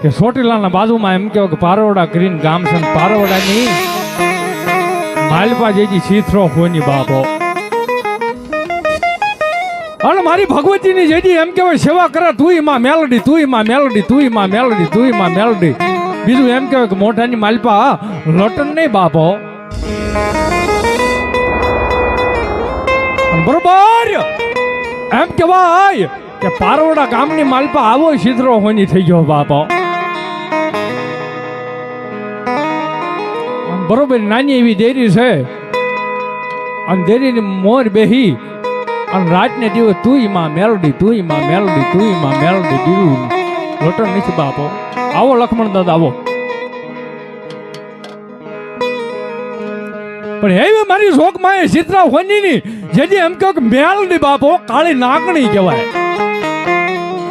કે ચોટીલાના બાજુમાં એમ કહો કે પારોડા કરીને ગામ છે, પારોડાની માલપા જેજી સીથરો હોની બાપો. અને મારી ભગવતીની જેજી એમ કહેવાય સેવા કરે, તુંય માં મેલડી, તુંય માં મેલડી, તુંય માં મેલડી, તુંય માં મેલડી. બીજું એમ કહેવાય કે મોઢાની માલપા લટન નહીં બાપો. બરોબર એમ કહેવાય કે પારોડા ગામની માલપા આવો સીધરો હોની થઈ ગયો બાપો. બરોબર નાની એવી દેરી છે, અને દેરીની મોર બેહી અને રાતને દિવસ તુંય માં મેલડી, તુંય માં મેલડી, તુંય માં મેલડી. બીજું લોટન નથી બાપો. આવો લક્ષ્મણ દાદા આવો. પણ એવી મારી શોક માં સીતરા હોની ની જેજી એમ કહો કે મેલડી બાપો, કાળી નાગણી કહેવાય.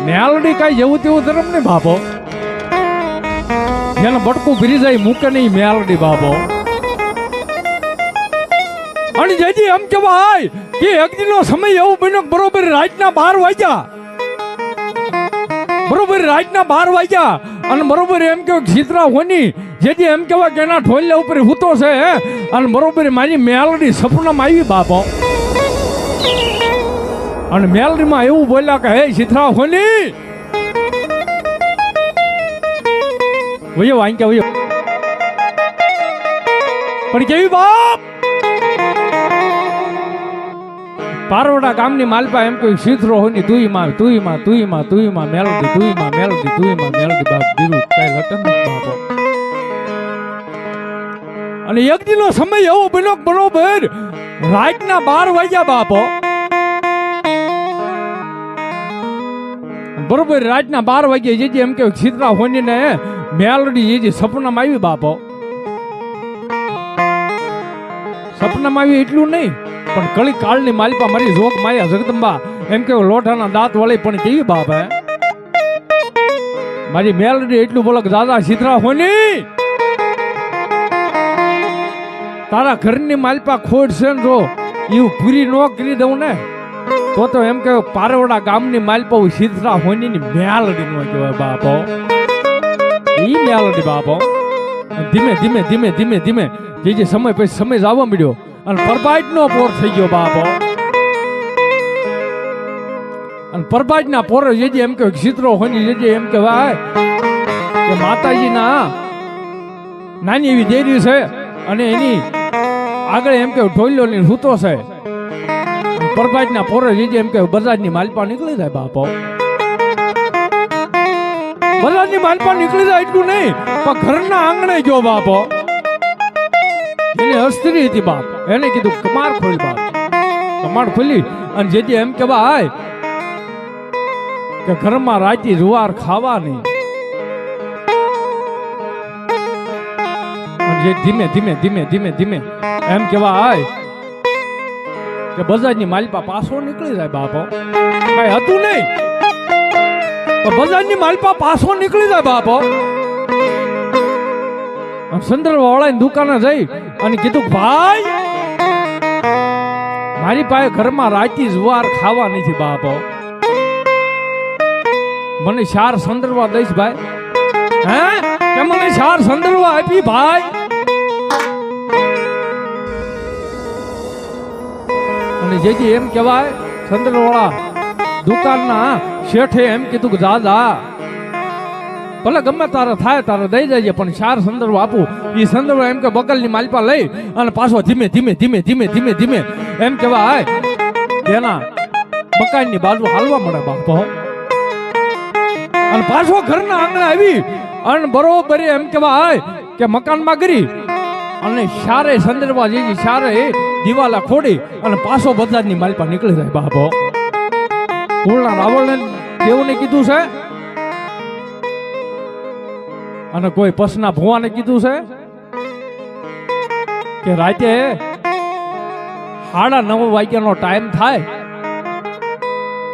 મેલડી કઈ જેવું તેવું ધર્મ નહીં બાપો. જેને બટકું ભરી જાય મૂકે નહીં મેલડી બાપો. અને જેજી એમ કહેવાય કે એક દિનનો સમય એવો બન્યો બરોબર રાતના 12 વાગ્યા, બરોબર રાતના 12 વાગ્યા અને બરોબર એમ કહો સીતરા હોની જેજી એમ કહેવાય કે એના ઢોલિયા ઉપર હૂતો છે અને બરોબર મારી મેલડી સપનામાં આવી બાપો. અને મેલડીમાં એવું બોલ્યા કે હે સીતરા હોની વયો વાંક્યા વયો. પણ કેવી બાપ, પારોડા ગામની માલપા એમ કોઈ સીધરો હોની તુંય માં, તુંય માં, તુંય માં, તુંય માં મેલડી, તુંય માં મેલડી, તુંય માં મેલડી બાપ. બીજું કઈ લટન બાપો. અને એક દિનનો સમય એવો બન્યો બરોબર રાતના 12 વાગ્યા બાપો. બરોબર રાતના 12 વાગ્યા જેજી એમ કે સીતરા હોની ને મેલડી જેજી સપનામાં આવી બાપો. સપનામાં આવી એટલું નહીં, પણ કળી કાળની માલપા મારી જોગ માયા જગદંબા એમ કે લોઠાના દાંત વળી પણ કેવી બાપ હે મારી મેલડી. એટલું બોલો કે દાદા સીતરા હોની તારા ઘરની માલપા ખોટ છે ને જો એવું પૂરી ન કરી દઉં ને તો એમ કે પારોડા ગામની માલપા સીતરા હોની ની મેલડી નો કહેવાય બાપો. ઈ મેલડી બાપો. ધીમે ધીમે ધીમે ધીમે ધીમે જે સમય પછી સમય જ આવવા મળ્યો અને પરબાઈટ નો પોર થઈ ગયો બાપો. અને પરબાઈટ ના પોર જે એમ કે સીતરો હોની જે એમ કહેવાય કે માતાજી ના નાની એવી દેરી છે અને એની આગળ એમ કે ઢોલિયો ની હૂતો છે. પરબાઈટ ના પોર જે એમ કે બજાર ની માલપા નીકળી જાય બાપો. બજાર ની માલપા નીકળી જાય એટલું નહીં, પણ ઘરના આંગણે ગયો બાપો. એની અસ્ત્રી હતી બાપ, એને કીધું કમાર ખોલ બાપ. કમાર ખોલી અને જેથી એમ કહેવાય કે ઘરમાં રાતી જુવાર ખાવાની. અને જે ધીમે ધીમે ધીમે ધીમે ધીમે એમ કહેવાય કે બજારની માલપા પાછો નીકળી જાય બાપો. કઈ હતું નહીં, બજારની માલપા પાછો નીકળી જાય બાપો. સંદર્ભવાળાની દુકાને જઈ અને કીધું ભાઈ મારી પાસે ઘરમાં રાતી જુવાર ખાવા નથી બાપો, મને 4 સંદર્ભ દઈશ ભાઈ. હે કે મને 4 સંદર્ભ આપી ભાઈ. અને જેજી એમ કહેવાય સંદર્ભવાળા દુકાનના શેઠે એમ કીધું કે દાદા ભલે ગમે તારે થાય તારે દઈ જાય, પણ 4 સંદર્ભ આપું. એ સંદર્ભ એમ કે બગલની માલપા લઈ અને પાછો ધીમે ધીમે ધીમે ધીમે ધીમે ધીમે એમ કહેવાય તેના મકાનની બાજુ હાલવા મળે બાપો. અને પાછો ઘરના આંગણે આવી અને બરોબર એમ કહેવાય કે મકાનમાં ગરી અને સારે સંદર્ભ જે સારે દિવાલા ખોડી અને પાછો બજારની માલપા નીકળી જાય બાપો. કુળના રાવણને દેવને કીધું છે અને કોઈ પસના ભુવાને કીધું છે કે રાતે 9:30 વાગ્યાનો ટાઈમ થાય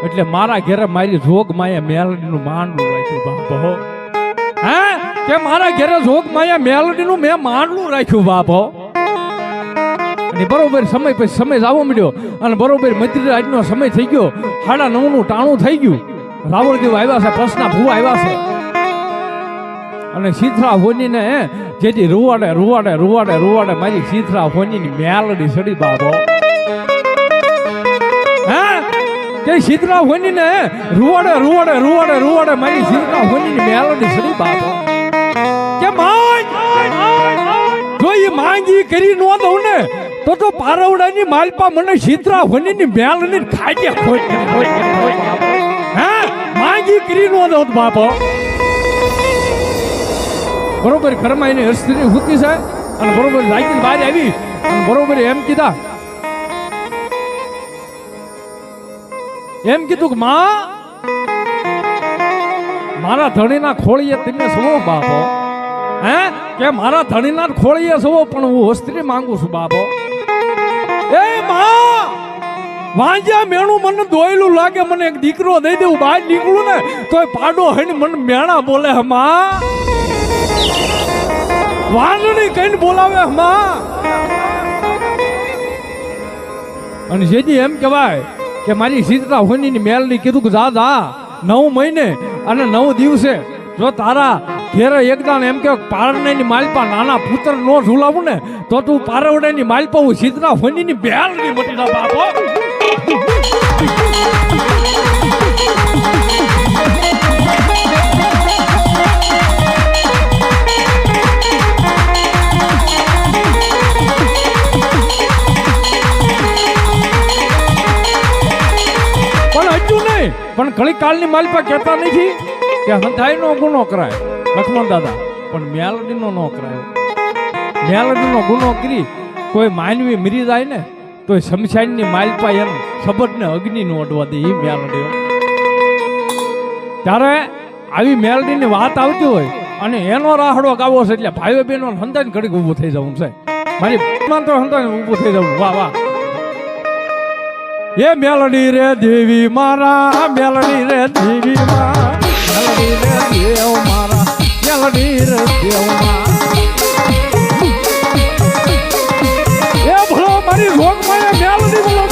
એટલે મારા ઘરે મારી જોગ માયા મેલડીનું માંડવું રાખ્યું બાપો. હે કે મારા ઘરે જોગ માયા મેલડીનું મેં માંડવું રાખ્યું બાપો. અને બરોબર સમય પછી સમય જ આવવા મળ્યો અને બરોબર મધ્યરાતનો સમય થઈ ગયો. 9:30 નું ટાણું થઈ ગયું. રાવણદેવ આવ્યા છે, પસના ભુવા આવ્યા છે અને શીતળા હોનીને જેથી રૂવાડે રૂવાડે રૂવાડે રૂવાડે મારી શીતળા હોનીની મેલડી સડી બાબો હે કે શીતળા હોનીને રૂવાડે રૂવાડે રૂવાડે રૂવાડે મારી શીતળા હોનીની મેલડી સડી બાબો કે જો એ માંગી કરી નો દઉં ને તો પારવડાની માલપા મને શીતળા હોનીની મેલડી ખાજે હે માંગી કરી નો દઉં બાપો બરોબર ઘરમાં એની હસ્તીની હુતી છે અને બરોબર લાગીને બહાર આવી અને બરોબર એમ કીધું કે માં મારા ધણીના ખોળીએ તમે સવો બાપો હે કે મારા ધણીના ખોળીએ સવો પણ હું હસ્તી માંગુ છું બાપો એ માં વાંજ્યા મેણું મને દોયલું લાગે મને એક દીકરો દઈ દેવું બહાર નીકળું ને તોય પાડો હઈને મને મેણા બોલે માં વાંદણી કઈને બોલાવે હમા અને જેજી એમ કહેવાય કે મારી શીતળા હોનીની મેલની કીધું કે જા 9 મહિને અને 9 દિવસે જો તારા ઘેરે એકદાન એમ કે પારણની માલપા નાના પુત્ર નો ઝુલાવું ને તો તું પારવડાની માલપા હું શીતળા હોનીની મેલની મટી ના બાપો પણ ઘણી કાળની માલપા કહેતા નથી કે હંધાઈનો ગુનો કરાય લક્ષ્મણ દાદા પણ મેલડીનો ન કરાય મેલડીનો ગુનો કરી કોઈ માનવી મરી જાય ને તો શમશાનની માલપા એમ શબદને અગ્નિ નો અડવા દે એ મેલડીઓ ત્યારે આવી મેલડીની વાત આવતી હોય અને એનો રાહડો ગાવો છે એટલે ભાઈઓ બહેનો હંધાઈને ઘડીક ઊભું થઈ જવું છે મારી તો હંધાઈને ઊભું થઈ જવું વાહ વાહ એ મેલડી રે દેવી મારા મેલડી રે દેવી મારા મેલડી રે દેવ મારા મેલડી રે દેવ મારા એ ભલો મારી રોગ માં મેલડી બોલો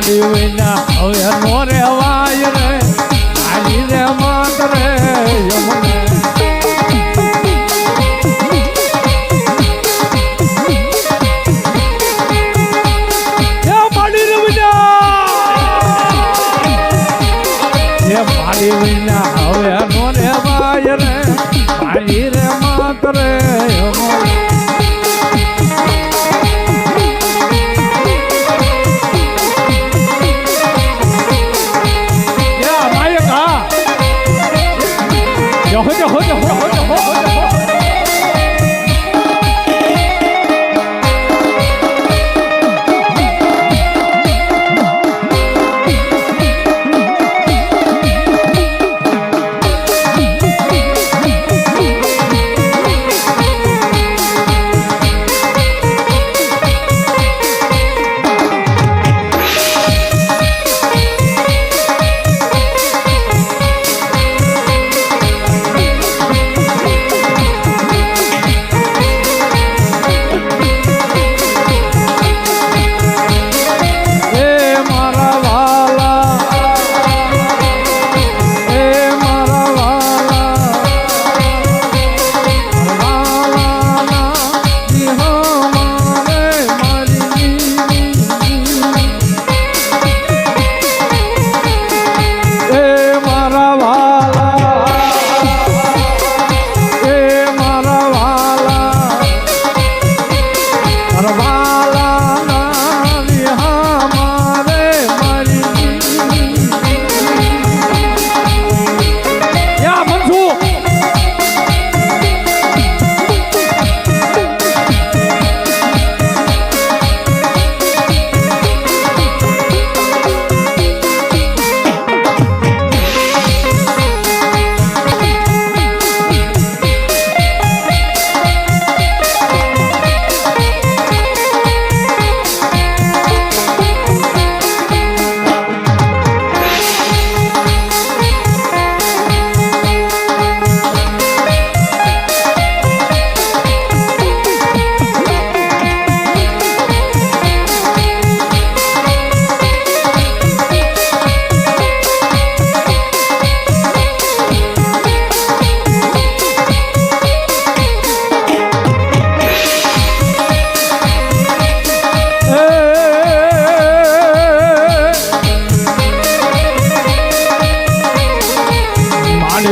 માડી વિના હવે નો રેવાય રે આલી રે માત રે યમને એ માડી રે વિના હવે નો રેવાય રે આલી રે માત રે યમને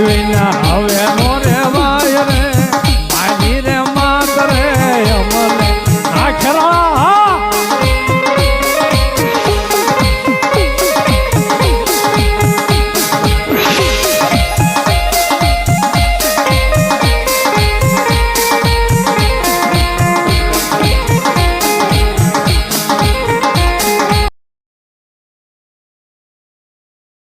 વિના હવે મોરે